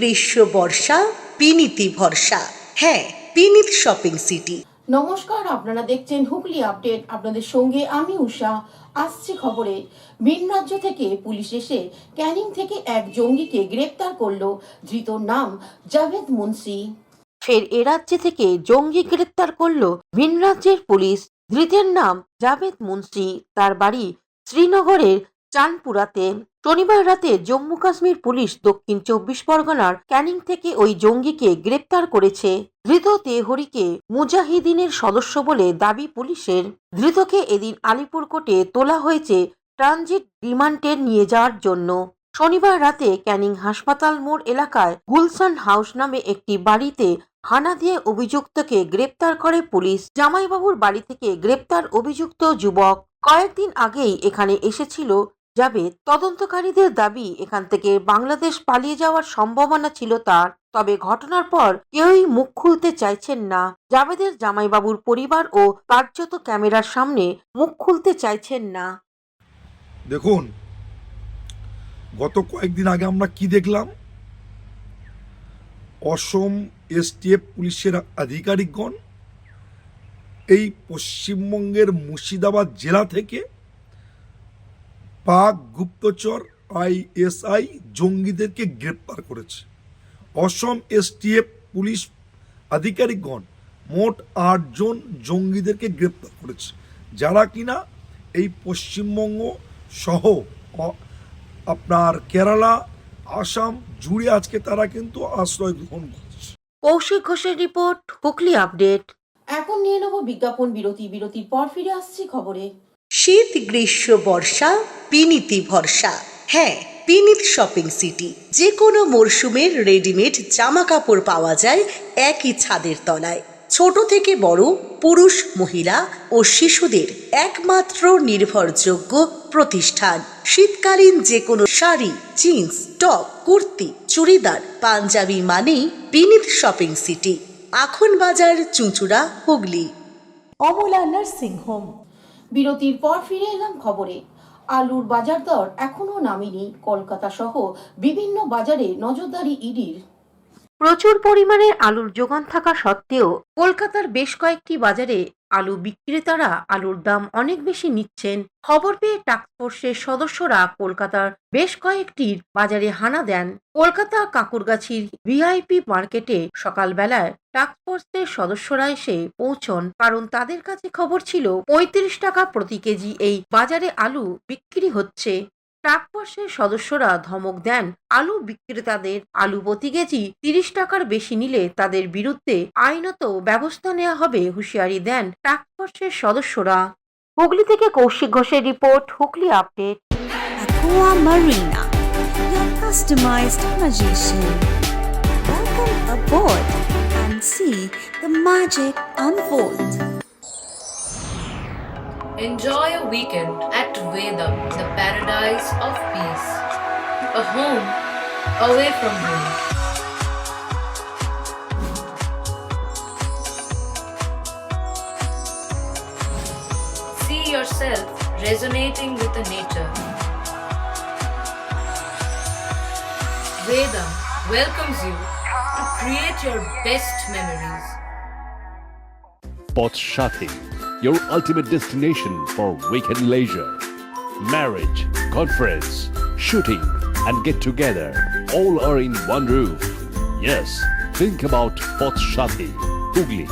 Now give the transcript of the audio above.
গ্রীষ্ম বর্ষা বিনীতি ভরসা। হ্যাঁ, বিনীত শপিং সিটি। নমস্কার, আপনারা দেখছেন হুগলি আপডেট। আপনাদের সঙ্গে আমি উষা। আসছে খবরে, ভিন রাজ্য থেকে পুলিশ এসে ক্যানিং থেকে এক জঙ্গিকে গ্রেপ্তার করলো। ধৃতর নাম জাভেদ মুন্সি। ফের এ রাজ্য থেকে জঙ্গি গ্রেপ্তার করল ভিন রাজ্যের পুলিশ। ধৃতের নাম জাভেদ মুন্সি। তার বাড়ি শ্রীনগরের চানপুরাতে। শনিবার রাতে জম্মু কাশ্মীর পুলিশ দক্ষিণ 24 পরগনার ক্যানিং থেকে ওই জঙ্গিকে গ্রেপ্তার করেছে। ধৃত তেহরিকে মুজাহিদিনের সদস্য বলে দাবি পুলিশের। ধৃতকে এদিন আলিপুর কোর্টে তোলা হয়েছে ট্রানজিট রিমান্ডে নিয়ে যাওয়ার জন্য। শনিবার রাতে ক্যানিং হাসপাতাল মোড় এলাকায় গুলশান হাউস নামে একটি বাড়িতে হানা দিয়ে অভিযুক্তকে গ্রেপ্তার করে পুলিশ। জামাইবাবুর বাড়ি থেকে গ্রেপ্তার অভিযুক্ত যুবক কয়েকদিন আগেই এখানে এসেছিল জাভেদ। তদন্তকারীদের দাবি এখান থেকে বাংলাদেশ পালিয়ে যাওয়ার সম্ভাবনা ছিল তার। তবে ঘটনার পর কেউই মুখ খুলতে চাইছেন না। জাভেদের জামাইবাবুর পরিবার ও কার্যত ক্যামেরার সামনে মুখ খুলতে চাইছেন না। দেখুন, গত কয়েকদিন আগে আমরা কি দেখলাম? অসম এসটিএফ পুলিশের আধিকারিকগণ এই পশ্চিমবঙ্গের মুর্শিদাবাদ জেলা থেকে পাক গুপ্তচর আইএসআই জঙ্গিদেরকে গ্রেপ্তার করেছে। অসম এসটিএফ পুলিশ আধিকারিকগণ মোট 8 জন জঙ্গিদেরকে গ্রেপ্তার করেছে, যারা কিনা এই পশ্চিমবঙ্গ সহ আপনার কেরালা, আসাম জুড়ে আজকে তারা কিন্তু আশ্রয় গ্রহণ করছে। কৌশিক ঘোষের রিপোর্ট, হুগলি আপডেট। এখন নিয়ে নেব বিজ্ঞাপন বিরতি। বিরতির পর ফিরে আসছি খবরে। শীত গ্রীষ্ম বর্ষা বিনীতি ভরসা। হ্যাঁ, বিনীত শপিং সিটি। যে কোনো মরশুমের রেডিমেড জামা কাপড় পাওয়া যায় একই ছাদের তলায়। ছোট থেকে বড়, পুরুষ, মহিলা ও শিশুদের একমাত্র নির্ভরযোগ্য প্রতিষ্ঠান। শীতকালীন যে কোনো শাড়ি, জিন্স, টপ, কুর্তি, চুড়িদার, পাঞ্জাবি মানেই বিনীত শপিং সিটি। আখন বাজার, চুঁচুড়া, হুগলি। Amala nursing home. বিরতির পর ফিরে এলাম খবরে। আলুর বাজার দর এখনো নামেনি। কলকাতা সহ বিভিন্ন বাজারে নজরদারি ইডির। প্রচুর পরিমাণে আলুর যোগান থাকা সত্ত্বেও কলকাতার বেশ কয়েকটি বাজারে আলু বিক্রেতারা আলুর দাম অনেক বেশি নিচ্ছেন। খবর পেয়ে টাস্কফোর্সের সদস্যরা কলকাতার বেশ কয়েকটি বাজারে হানা দেন। কলকাতা কাকুরগাছির ভিআইপি মার্কেটে সকালবেলায় টাস্কফোর্সের সদস্যরা এসে পৌঁছন, কারণ তাদের কাছে খবর ছিল 35 টাকা প্রতি কেজি এই বাজারে আলু বিক্রি হচ্ছে। টাস্কফোর্সের সদস্যরা ধমক দেন আলু বিক্রেতাদের। আলু প্রতি কেজি 30 টাকার বেশি নিলে তাদের বিরুদ্ধে আইনত ব্যবস্থা নেওয়া হবে হুঁশিয়ারি দেন টাস্কফোর্সের সদস্যরা। হুগলি থেকে কৌশিক ঘোষের report, Hooghly update. Aqua Marina, your customized magician. Welcome aboard and see the magic unfold. Enjoy a weekend at Vedam, the paradise of peace. A home away from home. See yourself resonating with the nature. Vedam welcomes you to create your best memories. Potshati, your ultimate destination for weekend leisure. Marriage, conference, shooting, and get together all are in one roof. Yes, think about Potshati, Hugli.